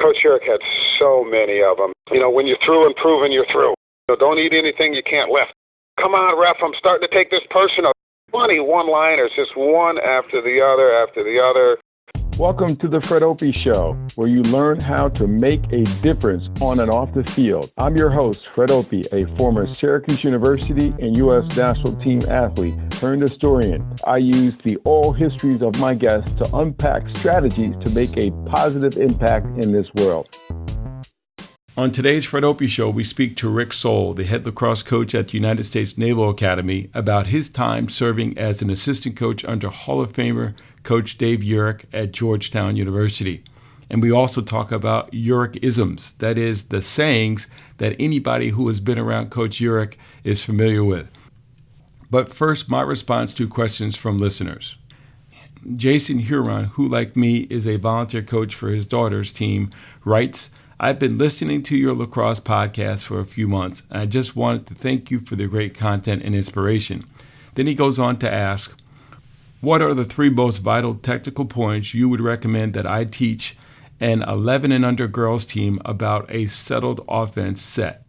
Coach Urick had so many of them. When you're through improving, you're through. Don't eat anything you can't lift. Come on, ref, I'm starting to take this personal. 20 one-liners, just one after the other. Welcome to the Fred Opie Show, where you learn how to make a difference on and off the field. I'm your host, Fred Opie, a former Syracuse University and U.S. national team athlete turned historian. I use the oral histories of my guests to unpack strategies to make a positive impact in this world. On today's Fred Opie Show, we speak to Sowell, the head lacrosse coach at the United States Naval Academy, about his time serving as an assistant coach under Hall of Famer Coach Dave Urick at Georgetown University. And we also talk about Urickisms, that is, the sayings that anybody who has been around Coach Urick is familiar with. But first, my response to questions from listeners. Jayson, who like me is a volunteer coach for his daughter's team, writes, I've been listening to your lacrosse podcast for a few months, and I just wanted to thank you for the great content and inspiration. Then he goes on to ask, what are the three most vital technical points you would recommend that I teach an 11 and under girls team about a settled offense set?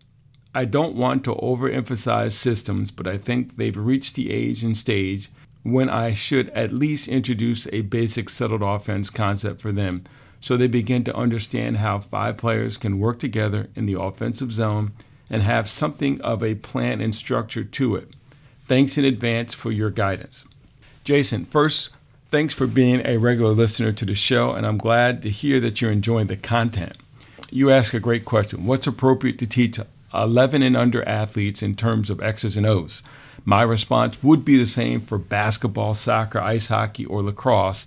I don't want to overemphasize systems, but I think they've reached the age and stage when I should at least introduce a basic settled offense concept for them, so they begin to understand how 5 players can work together in the offensive zone and have something of a plan and structure to it. Thanks in advance for your guidance. Jayson, first, thanks for being a regular listener to the show, and I'm glad to hear that you're enjoying the content. You ask a great question. What's appropriate to teach 11 and under athletes in terms of X's and O's? My response would be the same for basketball, soccer, ice hockey, or lacrosse,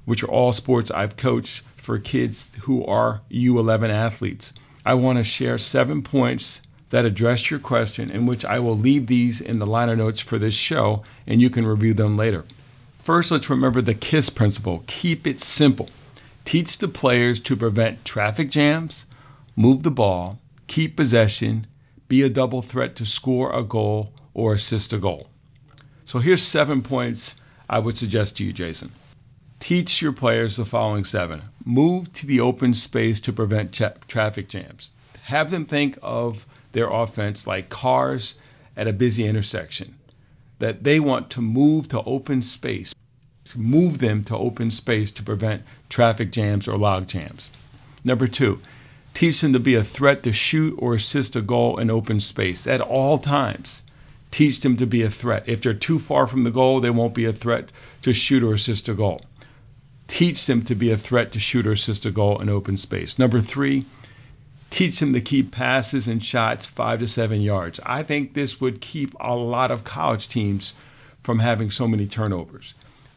which are all sports I've coached for kids who are U11 athletes. I want to share 7 points that address your question, in which I will leave these in the liner notes for this show, and you can review them later. First, let's remember the KISS principle. Keep it simple. Teach the players to prevent traffic jams, move the ball, keep possession, be a double threat to score a goal or assist a goal. So here's 7 points I would suggest to you, Jayson. Teach your players the following 7. Move to the open space to prevent traffic jams. Have them think of their offense like cars at a busy intersection, that they want to move to open space. Move them to open space to prevent traffic jams or log jams. Number 2, teach them to be a threat to shoot or assist a goal in open space at all times. Teach them to be a threat. If they're too far from the goal, they won't be a threat to shoot or assist a goal. Teach them to be a threat to shoot or assist a goal in open space. Number 3, teach them to keep passes and shots 5 to 7 yards. I think this would keep a lot of college teams from having so many turnovers.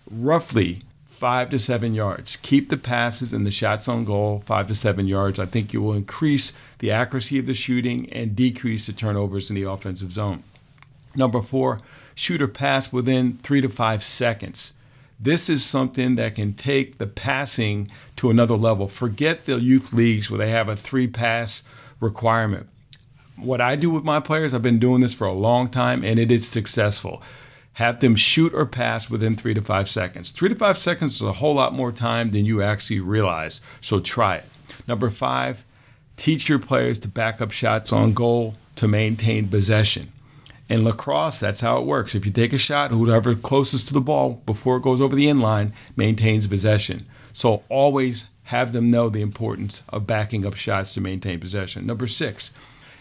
Roughly 5 to 7 yards. Keep the passes and the shots on goal 5 to 7 yards. I think you will increase the accuracy of the shooting and decrease the turnovers in the offensive zone. Number 4, shoot or pass within 3 to 5 seconds. This is something that can take the passing to another level. Forget the youth leagues where they have a 3-pass requirement. What I do with my players, I've been doing this for a long time, and it is successful. Have them shoot or pass within 3 to 5 seconds. 3 to 5 seconds is a whole lot more time than you actually realize, so try it. Number 5, teach your players to back up shots on goal to maintain possession. In lacrosse, that's how it works. If you take a shot, whoever closest to the ball before it goes over the end line maintains possession. So always have them know the importance of backing up shots to maintain possession. Number 6,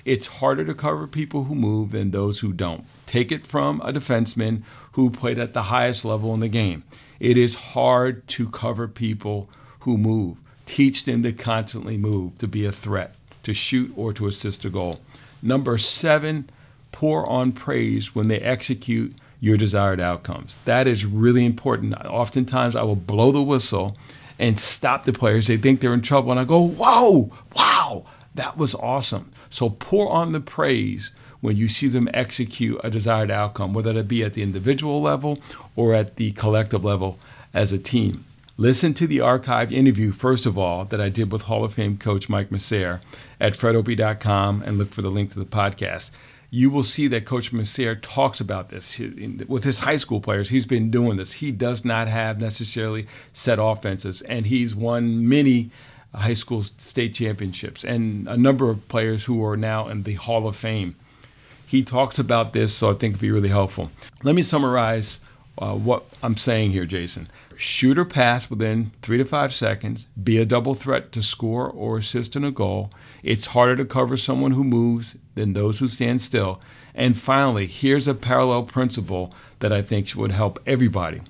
it's harder to cover people who move than those who don't. Take it from a defenseman who played at the highest level in the game. It is hard to cover people who move. Teach them to constantly move, to be a threat, to shoot or to assist a goal. Number 7, pour on praise when they execute your desired outcomes. That is really important. Oftentimes I will blow the whistle and stop the players. They think they're in trouble, and I go, wow, that was awesome. So pour on the praise when you see them execute a desired outcome, whether it be at the individual level or at the collective level as a team. Listen to the archived interview, first of all, that I did with Hall of Fame coach Mike Masser at fredopie.com, and look for the link to the podcast. You will see that Coach Masser talks about this. With his high school players, he's been doing this. He does not have necessarily set offenses, and he's won many high school state championships, and a number of players who are now in the Hall of Fame. He talks about this, so I think it'd be really helpful. Let me summarize what I'm saying here, Jayson. Shoot or pass within 3 to 5 seconds. Be a double threat to score or assist in a goal. It's harder to cover someone who moves than those who stand still. And finally, here's a parallel principle that I think would help everybody.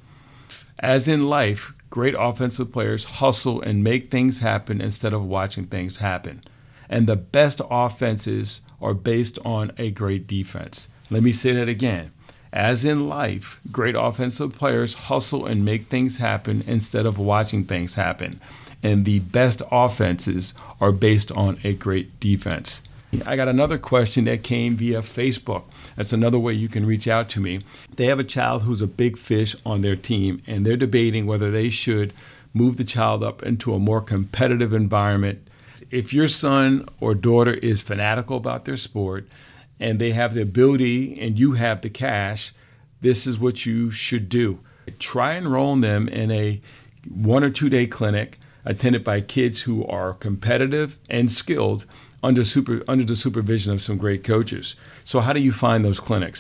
As in life, great offensive players hustle and make things happen instead of watching things happen. And the best offenses are based on a great defense. Let me say that again. As in life, great offensive players hustle and make things happen instead of watching things happen. And the best offenses are based on a great defense. I got another question that came via Facebook. That's another way you can reach out to me. They have a child who's a big fish on their team, and they're debating whether they should move the child up into a more competitive environment. If your son or daughter is fanatical about their sport, and they have the ability and you have the cash, this is what you should do. Try enrolling them in a 1 or 2 day clinic attended by kids who are competitive and skilled under the supervision of some great coaches. So how do you find those clinics?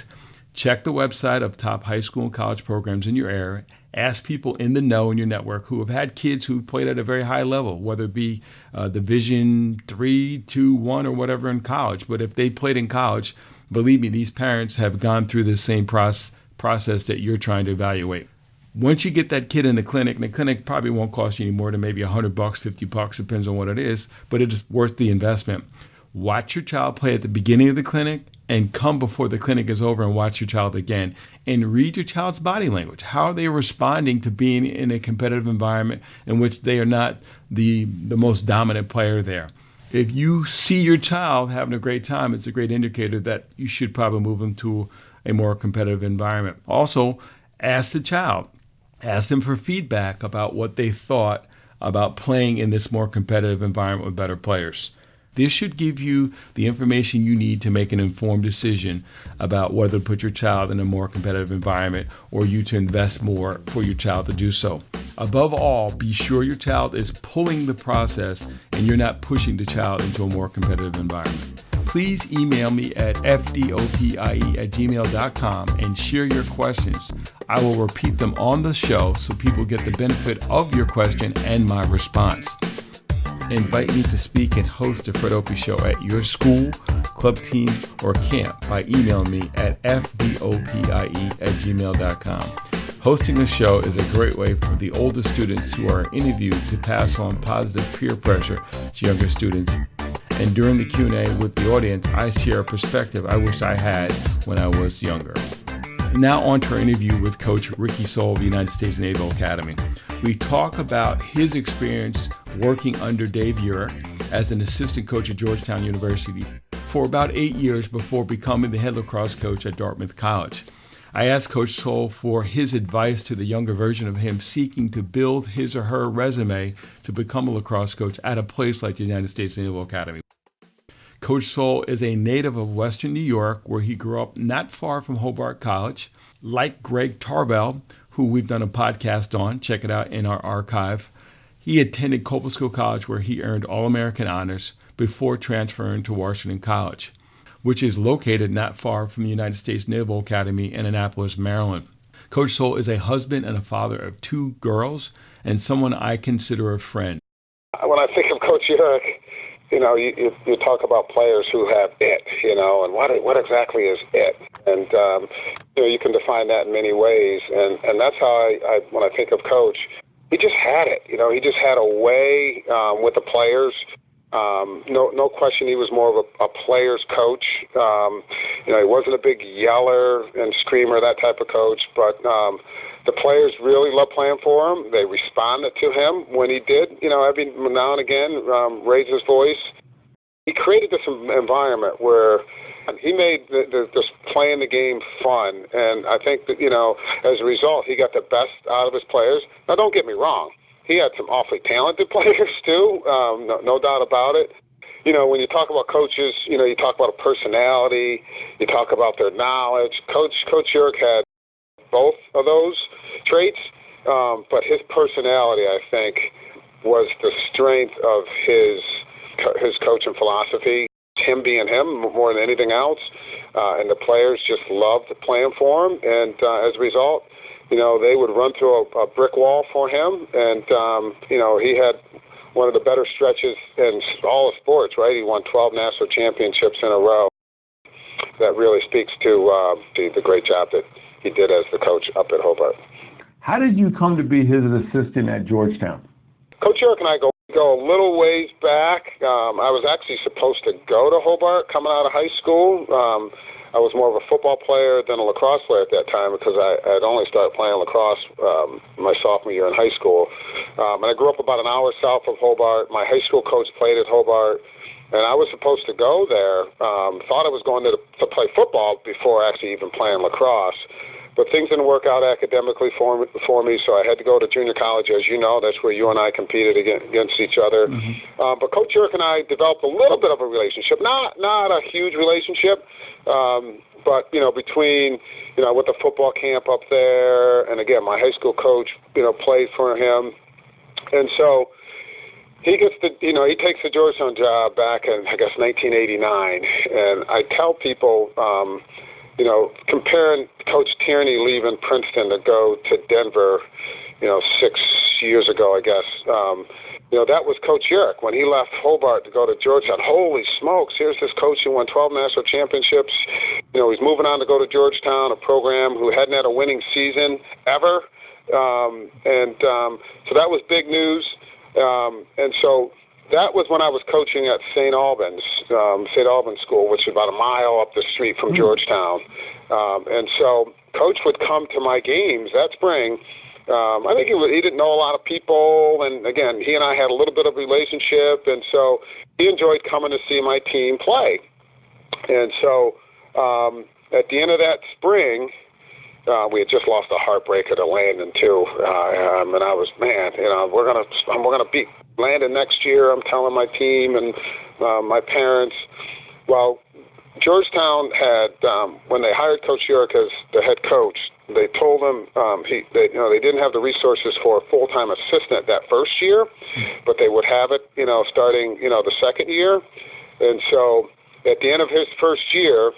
Check the website of top high school and college programs in your area. Ask people in the know in your network who have had kids who played at a very high level, whether it be Division 3, 2, 1, or whatever in college. But if they played in college, believe me, these parents have gone through the same process that you're trying to evaluate. Once you get that kid in the clinic, and the clinic probably won't cost you any more than maybe $100, $50, depends on what it is, but it is worth the investment. Watch your child play at the beginning of the clinic and come before the clinic is over and watch your child again. And read your child's body language. How are they responding to being in a competitive environment in which they are not the most dominant player there? If you see your child having a great time, it's a great indicator that you should probably move them to a more competitive environment. Also, ask the child. Ask them for feedback about what they thought about playing in this more competitive environment with better players. This should give you the information you need to make an informed decision about whether to put your child in a more competitive environment or you to invest more for your child to do so. Above all, be sure your child is pulling the process and you're not pushing the child into a more competitive environment. Please email me at fdopie@gmail.com and share your questions. I will repeat them on the show so people get the benefit of your question and my response. Invite me to speak and host the Fred Opie Show at your school, club team, or camp by emailing me at fdopie@gmail.com. Hosting a show is a great way for the older students who are interviewed to pass on positive peer pressure to younger students. And during the Q&A with the audience, I share a perspective I wish I had when I was younger. Now on to our interview with Coach Sowell of the United States Naval Academy. We talk about his experience working under Dave Urick as an assistant coach at Georgetown University for about 8 years before becoming the head lacrosse coach at Dartmouth College. I asked Coach Sowell for his advice to the younger version of him seeking to build his or her resume to become a lacrosse coach at a place like the United States Naval Academy. Coach Sowell is a native of Western New York, where he grew up not far from Hobart College. Like Greg Tarbell, who we've done a podcast on, check it out in our archive, he attended Copelsco College, where he earned All-American honors before transferring to Washington College, which is located not far from the United States Naval Academy in Annapolis, Maryland. Coach Sowell is a husband and a father of 2 girls and someone I consider a friend. When I think of Coach Urick, you talk about players who have it, and what exactly is it? And, you can define that in many ways. And that's how when I think of Coach, he just had it. He just had a way with the players. No question he was more of a player's coach. He wasn't a big yeller and screamer, that type of coach, but the players really loved playing for him. They responded to him when he did, every now and again, raise his voice. He created this environment where he made this playing the game fun, and I think that, as a result, he got the best out of his players. Now, don't get me wrong. He had some awfully talented players, too, no doubt about it. When you talk about coaches, you talk about a personality, you talk about their knowledge. Coach Urick had both of those traits, but his personality, I think, was the strength of his coaching philosophy, him being him more than anything else, and the players just loved playing for him. And as a result, they would run through a brick wall for him, and he had one of the better stretches in all of sports, right? He won 12 national championships in a row. That really speaks to the great job that he did as the coach up at Hobart. How did you come to be his assistant at Georgetown? Coach Urick and I go a little ways back. I was actually supposed to go to Hobart coming out of high school. I was more of a football player than a lacrosse player at that time because I had only started playing lacrosse my sophomore year in high school. And I grew up about an hour south of Hobart. My high school coach played at Hobart, and I was supposed to go there. Thought I was going to play football before actually even playing lacrosse. But things didn't work out academically for me, so I had to go to junior college. As you know, that's where you and I competed against each other. Mm-hmm. But Coach Urick and I developed a little bit of a relationship, not a huge relationship, but between with the football camp up there, and again, my high school coach played for him, and so he gets he takes the Georgetown job back in I guess 1989, and I tell people. Comparing Coach Tierney leaving Princeton to go to Denver, 6 years ago, I guess, that was Coach Urick. When he left Hobart to go to Georgetown, holy smokes, here's this coach who won 12 national championships. He's moving on to go to Georgetown, a program who hadn't had a winning season ever. So that was big news. And so that was when I was coaching at St. Albans School, which is about a mile up the street from Georgetown. And so Coach would come to my games that spring. I think he didn't know a lot of people, and again, he and I had a little bit of a relationship, and so he enjoyed coming to see my team play. And so at the end of that spring, we had just lost a heartbreaker to Landon too, and I was, we're gonna beat Landon next year. I'm telling my team and my parents. Well, Georgetown had when they hired Coach Urick as the head coach, they told him they didn't have the resources for a full-time assistant that first year, but they would have it starting the second year. And so at the end of his first year,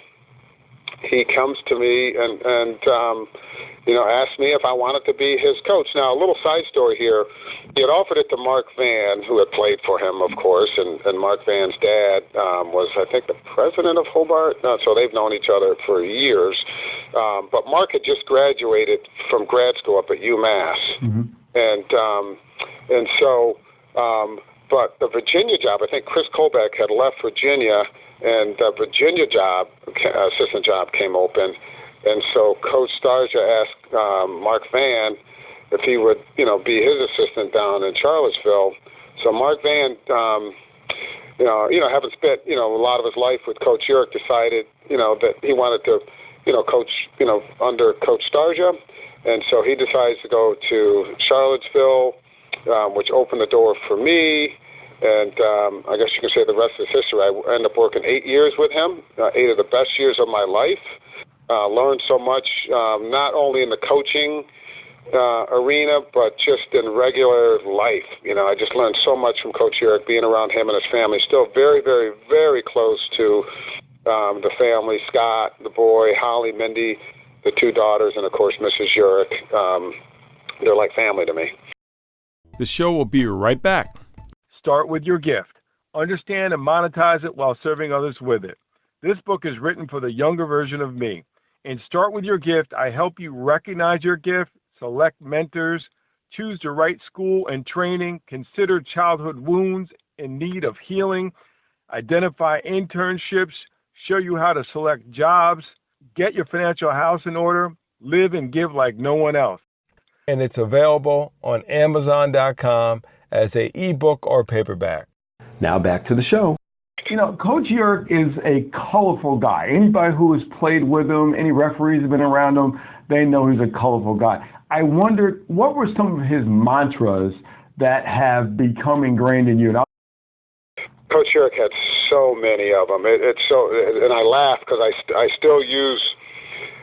he comes to me and asked me if I wanted to be his coach. Now, a little side story here. He had offered it to Mark Van, who had played for him, of course, and Mark Van's dad was, I think, the president of Hobart. So they've known each other for years. But Mark had just graduated from grad school up at UMass. Mm-hmm. But the Virginia job, I think Chris Colbeck had left Virginia, and the Virginia job, assistant job, came open. And so Coach Starja asked Mark Van if he would, be his assistant down in Charlottesville. So Mark Van, having spent, a lot of his life with Coach Urick, decided, that he wanted to, coach, under Coach Starja. And so he decides to go to Charlottesville, which opened the door for me. And I guess you can say the rest is history. I ended up working 8 years with him, 8 of the best years of my life. Learned so much, not only in the coaching arena, but just in regular life. I just learned so much from Coach Urick, being around him and his family. Still very, very, very close to the family, Scott, the boy, Holly, Mindy, the 2 daughters, and, of course, Mrs. Urick. They're like family to me. The show will be right back. Start with your gift. Understand and monetize it while serving others with it. This book is written for the younger version of me. In Start With Your Gift, I help you recognize your gift, select mentors, choose the right school and training, consider childhood wounds in need of healing, identify internships, show you how to select jobs, get your financial house in order, live and give like no one else. And it's available on Amazon.com as an ebook or paperback. Now back to the show. Coach Urick is a colorful guy. Anybody who has played with him, any referees have been around him, they know he's a colorful guy. I wondered, what were some of his mantras that have become ingrained in you? Coach Urick had so many of them. And I laugh because I still use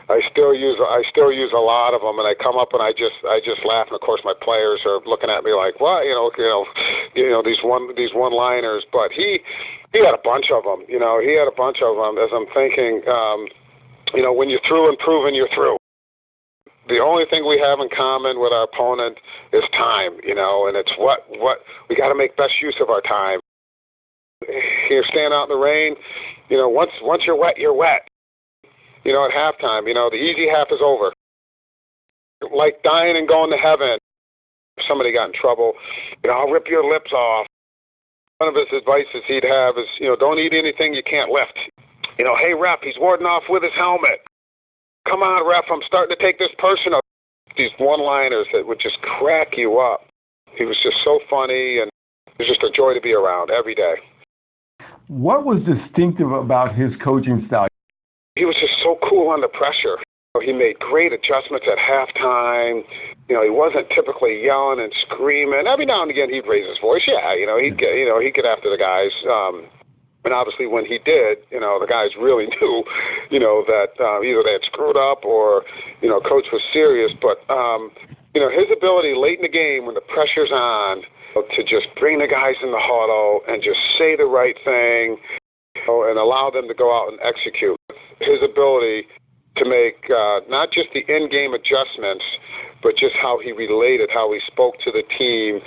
I still use a lot of them, and I come up and I just laugh. And of course, my players are looking at me like, "What? These one-liners." But he had a bunch of them. He had a bunch of them. As I'm thinking, when you're through and proven, you're through. The only thing we have in common with our opponent is time. And it's what we got to make best use of our time. You're standing out in the rain. Once you're wet, you're wet. At halftime, the easy half is over. Like dying and going to heaven. If somebody got in trouble, I'll rip your lips off. One of his advices he'd have is, don't eat anything you can't lift. Hey, ref, he's warding off with his helmet. Come on, ref, I'm starting to take this personal. These one-liners that would just crack you up. He was just so funny, and it was just a joy to be around every day. What was distinctive about his coaching style? He was just so cool under pressure. He made great adjustments at halftime. He wasn't typically yelling and screaming. Every now and again, he'd raise his voice. Yeah, he'd get after the guys. And obviously, when he did, the guys really knew, that either they had screwed up or, coach was serious. But his ability late in the game when the pressure's on to just bring the guys in the huddle and just say the right thing. And allow them to go out and execute. His ability to make not just the in-game adjustments, but just how he related, how he spoke to the team,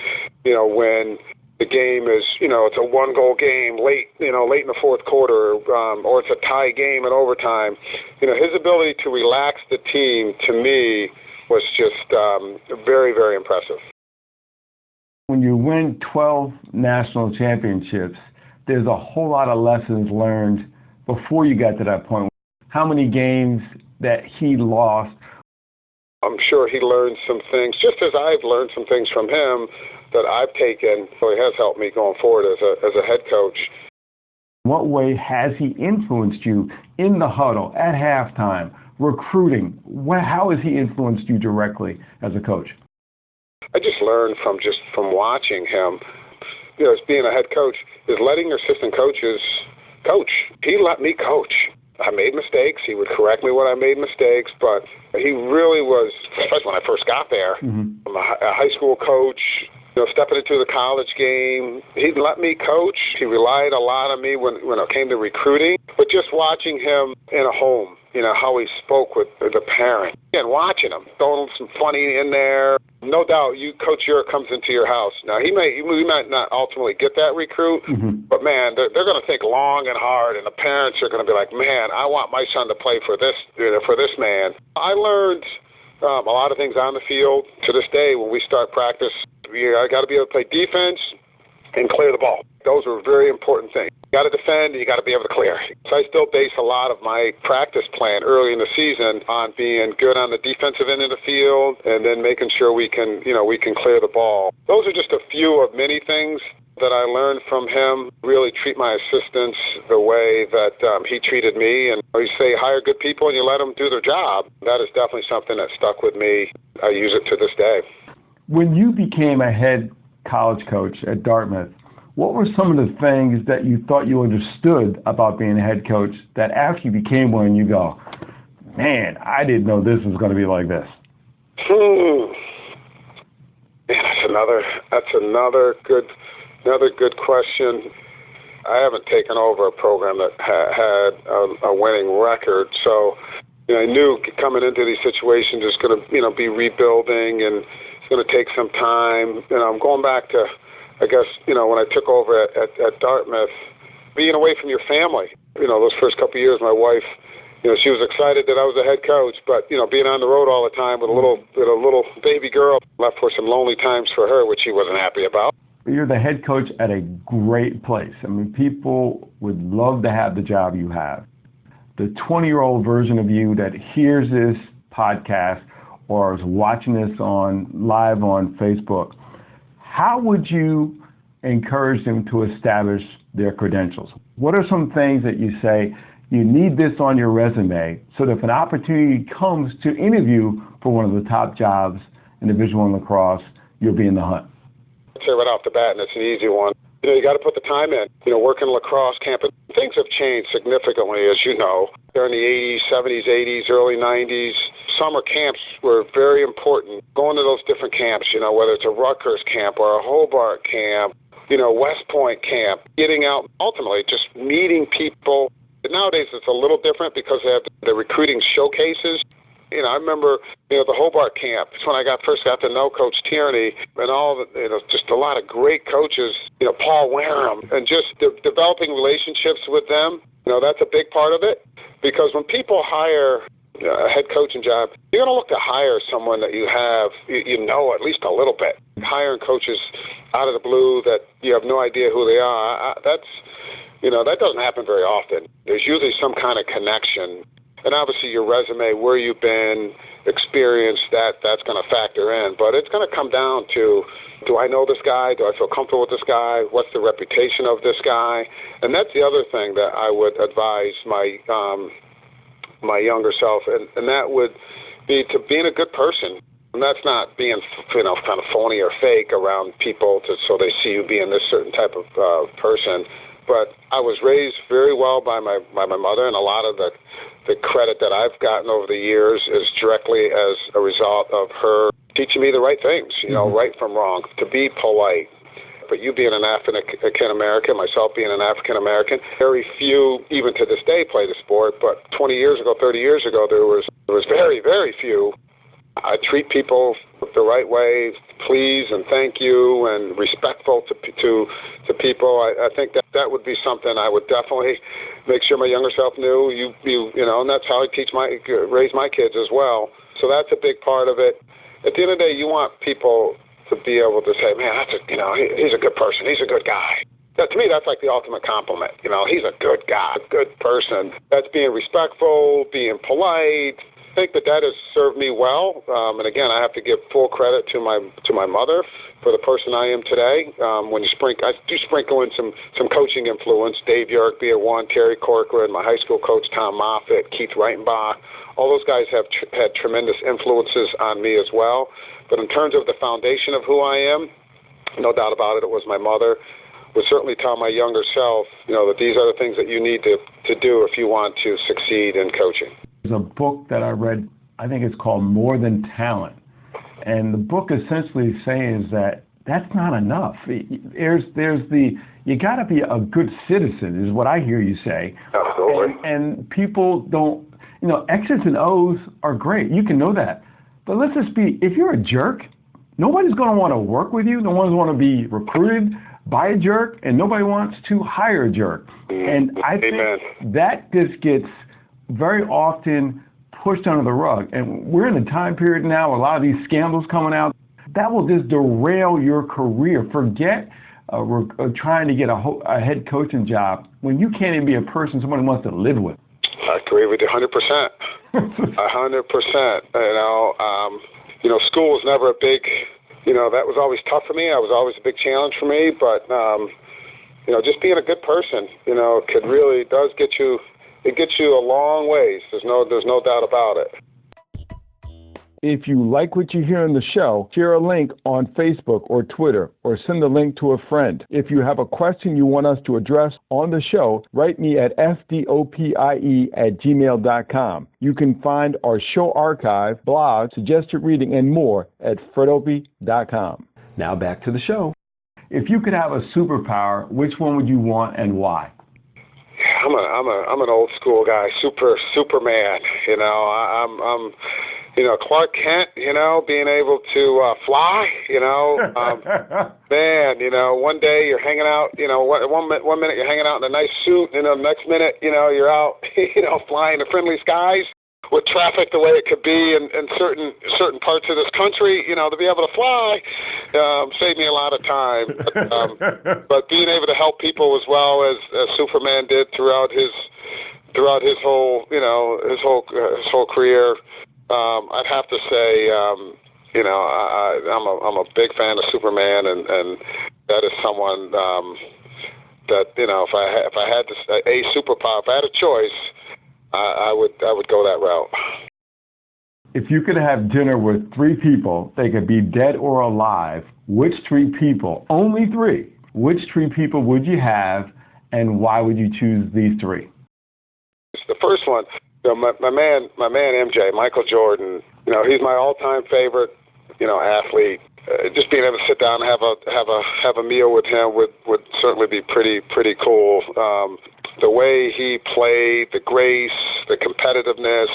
when the game is, it's a one-goal game late in the fourth quarter, or it's a tie game in overtime. His ability to relax the team, to me, was just very, very impressive. When you win 12 national championships, there's a whole lot of lessons learned before you got to that point. How many games that he lost? I'm sure he learned some things, just as I've learned some things from him that I've taken. So he has helped me going forward as a head coach. In what way has he influenced you in the huddle, at halftime, recruiting? How has he influenced you directly as a coach? I just learned from watching him. As being a head coach, is letting your assistant coaches coach. He let me coach. I made mistakes. He would correct me when I made mistakes, but he really was, especially when I first got there, I'm a high school coach, stepping into the college game. He let me coach. He relied a lot on me when it came to recruiting, but just watching him in a home, how he spoke with the parent, and watching him, throwing some funny in there. No doubt, Coach Urick comes into your house. Now, we might not ultimately get that recruit, but, man, they're going to think long and hard, and the parents are going to be like, man, I want my son to play for this man. I learned a lot of things on the field. To this day, when we start practice, I got to be able to play defense and clear the ball. Those are very important things. You got to defend, and you got to be able to clear. So I still base a lot of my practice plan early in the season on being good on the defensive end of the field, and then making sure we can clear the ball. Those are just a few of many things that I learned from him. Really treat my assistants the way that he treated me, and you say hire good people and you let them do their job. That is definitely something that stuck with me. I use it to this day. When you became a head college coach at Dartmouth, what were some of the things that you thought you understood about being a head coach that after you became one, you go, man, I didn't know this was going to be like this? That's another good question. I haven't taken over a program that had a winning record, so I knew coming into these situations it's going to be rebuilding, and it's going to take some time. I'm going back to, I guess, when I took over at Dartmouth, being away from your family. Those first couple of years, my wife, she was excited that I was a head coach, but, being on the road all the time with a little baby girl left for some lonely times for her, which she wasn't happy about. You're the head coach at a great place. I mean, people would love to have the job you have. The 20-year-old version of you that hears this podcast or is watching this live on Facebook, how would you encourage them to establish their credentials? What are some things that you say, you need this on your resume so that if an opportunity comes to interview for one of the top jobs in Division I lacrosse, you'll be in the hunt? I'd say right off the bat, and it's an easy one, You got to put the time in. Working lacrosse camp, things have changed significantly, as you know. During the 80s, 70s, 80s, early 90s, summer camps were very important. Going to those different camps, whether it's a Rutgers camp or a Hobart camp, West Point camp, getting out, ultimately just meeting people. Nowadays it's a little different because they have the recruiting showcases. I remember, the Hobart camp. It's when I first got to know Coach Tierney and all the, just a lot of great coaches, Paul Wareham, and just developing relationships with them. That's a big part of it, because when people hire a head coaching job, you're going to look to hire someone that you have, at least a little bit. Hiring coaches out of the blue that you have no idea who they are, that doesn't happen very often. There's usually some kind of connection. And obviously your resume, where you've been, experience, that's going to factor in. But it's going to come down to, do I know this guy? Do I feel comfortable with this guy? What's the reputation of this guy? And that's the other thing that I would advise my younger self, and that would be to being a good person. And that's not being, kind of phony or fake around people so they see you being this certain type of person. But I was raised very well by my mother, and a lot of the credit that I've gotten over the years is directly as a result of her teaching me the right things, right from wrong, to be polite. But you being an African-American, myself being an African-American, very few, even to this day, play the sport. But 20 years ago, 30 years ago, there was very, very few. I treat people the right way, please and thank you, and respectful to people. I think that would be something I would definitely make sure my younger self knew. And that's how I raise my kids as well. So that's a big part of it. At the end of the day, you want people to be able to say, man, he's a good person. He's a good guy. To me, that's like the ultimate compliment. He's a good guy, a good person. That's being respectful, being polite. I think that has served me well. And again, I have to give full credit to my mother for the person I am today. I do sprinkle in some coaching influence. Dave Urick, be it one, Terry Corcoran, my high school coach Tom Moffitt, Keith Reitenbach. All those guys have had tremendous influences on me as well. But in terms of the foundation of who I am, no doubt about it, it was my mother. Would certainly tell my younger self, that these are the things that you need to do if you want to succeed in coaching. There's a book that I read, I think it's called More Than Talent. And the book essentially saying that that's not enough. You got to be a good citizen is what I hear you say. Absolutely. And people don't, X's and O's are great. You can know that. But let's just if you're a jerk, nobody's going to want to work with you. No one's going to be recruited by a jerk, and nobody wants to hire a jerk. And I think that just gets very often pushed under the rug. And we're in a time period now, a lot of these scandals coming out, that will just derail your career. Forget trying to get a head coaching job when you can't even be a person somebody wants to live with. I agree with you 100%. 100%. School was never a big, that was always tough for me. That was always a big challenge for me. But, just being a good person, does get you. It gets you a long ways. There's no doubt about it. If you like what you hear on the show, share a link on Facebook or Twitter, or send the link to a friend. If you have a question you want us to address on the show, write me at fdopie@gmail.com. You can find our show archive, blog, suggested reading, and more at fredopie.com. Now back to the show. If you could have a superpower, which one would you want and why? I'm an old school guy, Superman. I'm Clark Kent. Being able to fly. One day you're hanging out. One minute you're hanging out in a nice suit, and the next minute, you're out, flying the friendly skies. With traffic the way it could be in certain parts of this country, to be able to fly saved me a lot of time. But being able to help people as well as Superman did throughout his whole career, I'd have to say, I'm a big fan of Superman, and that is someone that if I had a superpower, if I had a choice. I would go that route. If you could have dinner with three people, they could be dead or alive, which three people, only three, which three people would you have, and why would you choose these three? The first one, my man MJ, Michael Jordan. He's my all-time favorite, athlete. Just being able to sit down and have a meal with him would certainly be pretty cool. The way he played, the grace, the competitiveness,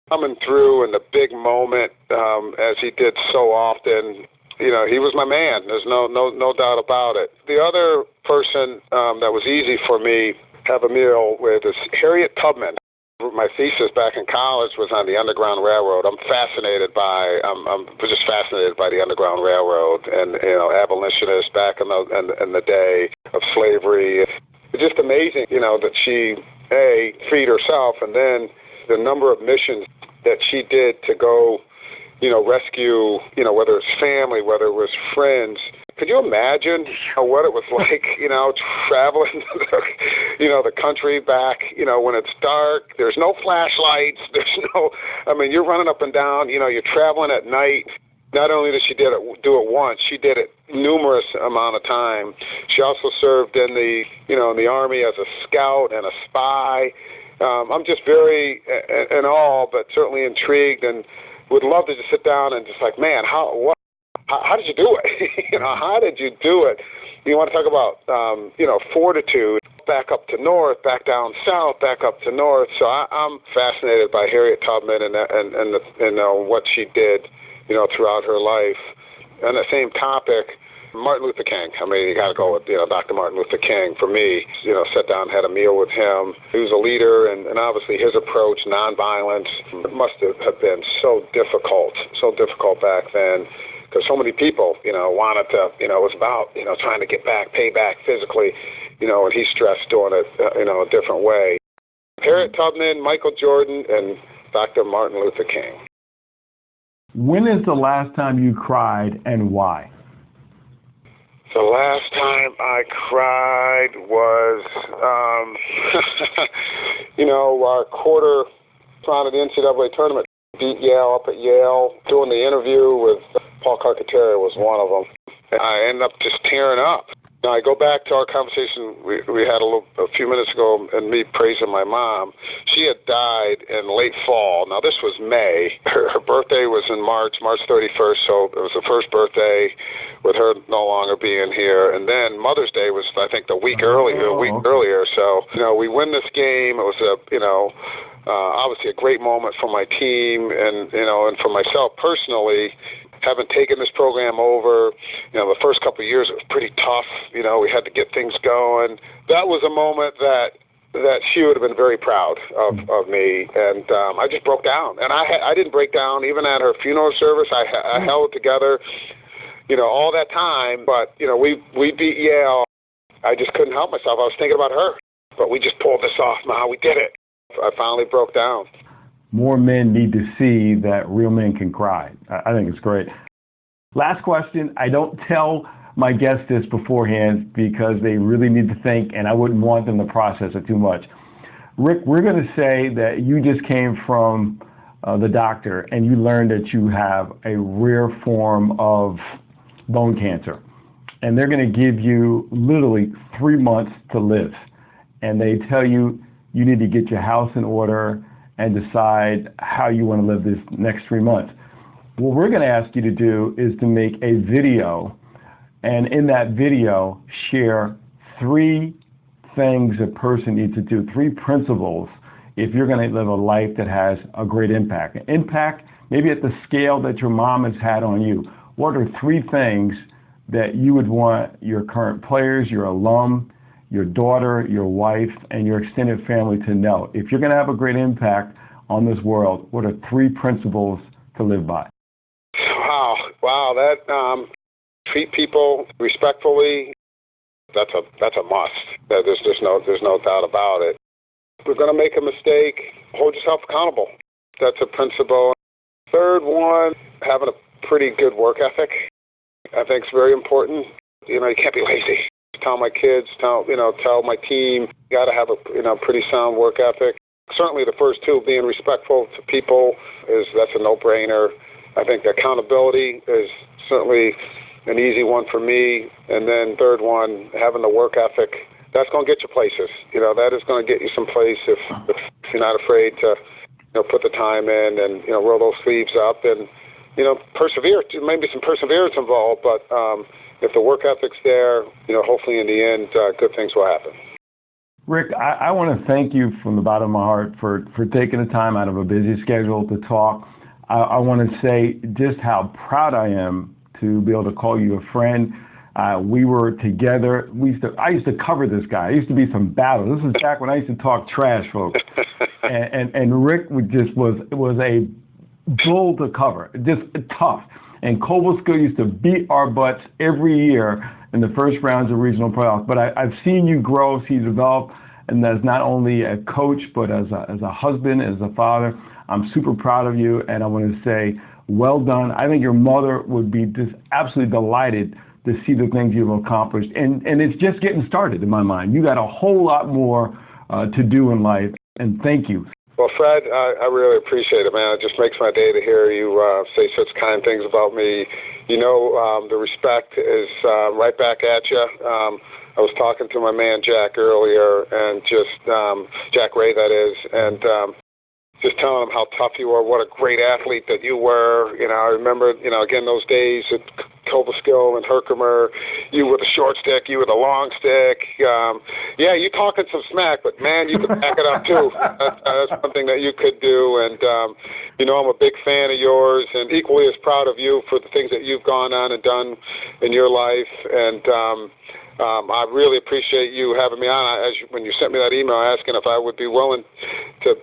coming through in the big moment, as he did so often. He was my man. There's no doubt about it. The other person that was easy for me to have a meal with is Harriet Tubman. My thesis back in college was on the Underground Railroad. I'm just fascinated by the Underground Railroad and abolitionists back in the day of slavery. It's just amazing, that she freed herself, and then the number of missions that she did to go, rescue, whether it's family, whether it was friends. Could you imagine what it was like, traveling, the country back, when it's dark, there's no flashlights, you're running up and down, you're traveling at night. Not only did she do it once, she did it numerous amount of time. She also served in the Army as a scout and a spy. I'm just very in awe, but certainly intrigued, and would love to just sit down and just like, man, how did you do it? How did you do it? You want to talk about, fortitude, back up to north, back down south, back up to north. So I'm fascinated by Harriet Tubman and what she did, throughout her life. On the same topic, Martin Luther King. You got to go with, Dr. Martin Luther King. For me, sat down, had a meal with him. He was a leader, and obviously his approach, nonviolence, must have been so difficult back then. Because so many people, wanted to, it was about, trying to get back, pay back physically, and he stressed doing it, a different way. Harriet Tubman, Michael Jordan, and Dr. Martin Luther King. When is the last time you cried, and why? The last time I cried was, our quarter round of the NCAA tournament. Beat Yale up at Yale. Doing the interview with Paul Carcaterra was one of them. I ended up just tearing up. Now, I go back to our conversation we had a few minutes ago, and me praising my mom. She had died in late fall. Now, this was May. Her birthday was in March 31st, so it was the first birthday with her no longer being here. And then Mother's Day was, I think, a week earlier. So, we win this game. It was obviously a great moment for my team and for myself personally. Having taken this program over, the first couple of years, it was pretty tough. We had to get things going. That was a moment that she would have been very proud of me. And I just broke down. And I didn't break down even at her funeral service. I held it together, all that time. But, we beat Yale. I just couldn't help myself. I was thinking about her. But we just pulled this off, Ma. We did it. I finally broke down. More men need to see that real men can cry. I think it's great. Last question. I don't tell my guests this beforehand because they really need to think, and I wouldn't want them to process it too much. Rick, we're going to say that you just came from the doctor and you learned that you have a rare form of bone cancer. And they're going to give you literally 3 months to live. And they tell you you need to get your house in order and decide how you want to live this next 3 months. What we're going to ask you to do is to make a video, and in that video, share 3 things a person needs to do, 3 principles if you're going to live a life that has a great impact. An impact maybe at the scale that your mom has had on you. What are 3 things that you would want your current players, your alum, your daughter, your wife, and your extended family to know? If you're going to have a great impact on this world, what are 3 principles to live by? Wow, that treat people respectfully. That's a must. There's no doubt about it. If we're going to make a mistake, hold yourself accountable. That's a principle. Third one, having a pretty good work ethic. I think it's very important. You can't be lazy. Tell my kids, tell my team, you got to have a pretty sound work ethic. Certainly the first 2, being respectful to people, that's a no-brainer. I think accountability is certainly, an easy one for me. And then third one, having the work ethic. That's going to get you places. That is going to get you someplace if you're not afraid to, put the time in and, roll those sleeves up and, persevere. Maybe some perseverance involved, but if the work ethic's there, hopefully in the end, good things will happen. Rick, I want to thank you from the bottom of my heart for taking the time out of a busy schedule to talk. I want to say just how proud I am to be able to call you a friend. We were together. I used to cover this guy. I used to be some battles. This is back when I used to talk trash, folks. and Rick was a bull to cover, just tough. And Coble School used to beat our butts every year in the first rounds of regional playoffs. But I've seen you grow, see you develop, and as not only a coach, but as a husband, as a father. I'm super proud of you, and I want to say, well done. I think your mother would be just absolutely delighted to see the things you've accomplished. And it's just getting started in my mind. You got a whole lot more to do in life, and thank you. Well, Fred, I really appreciate it, man. It just makes my day to hear you say such kind things about me. The respect is right back at you. I was talking to my man Jack earlier, and just Jack Ray, that is, and just telling him how tough you were, what a great athlete that you were. I remember, again, those days at Coviskill and Herkimer, you with the short stick, you with the long stick. Yeah, you talking some smack, but, man, you could back it up, too. That's something that you could do. And, I'm a big fan of yours and equally as proud of you for the things that you've gone on and done in your life. And I really appreciate you having me on. When you sent me that email asking if I would be willing to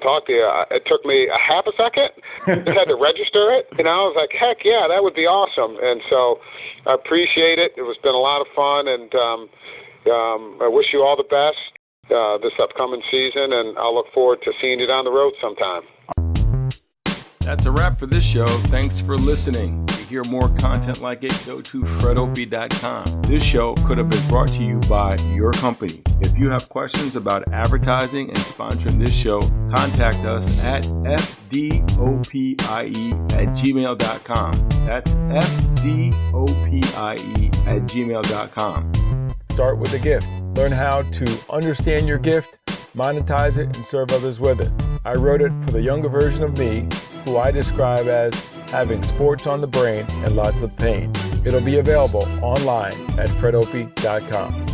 talk to you, it took me a half a second. I had to register it. I was like, heck yeah, that would be awesome. And so I appreciate it. It's been a lot of fun, and I wish you all the best this upcoming season, and I'll look forward to seeing you down the road sometime. That's a wrap for this show. Thanks for listening. To hear more content like it, go to fredopie.com. This show could have been brought to you by your company. If you have questions about advertising and sponsoring this show, contact us at fdopie@gmail.com. That's fdopie@gmail.com. Start with a gift. Learn how to understand your gift, monetize it, and serve others with it. I wrote it for the younger version of me, who I describe as having sports on the brain and lots of pain. It'll be available online at fredopie.com.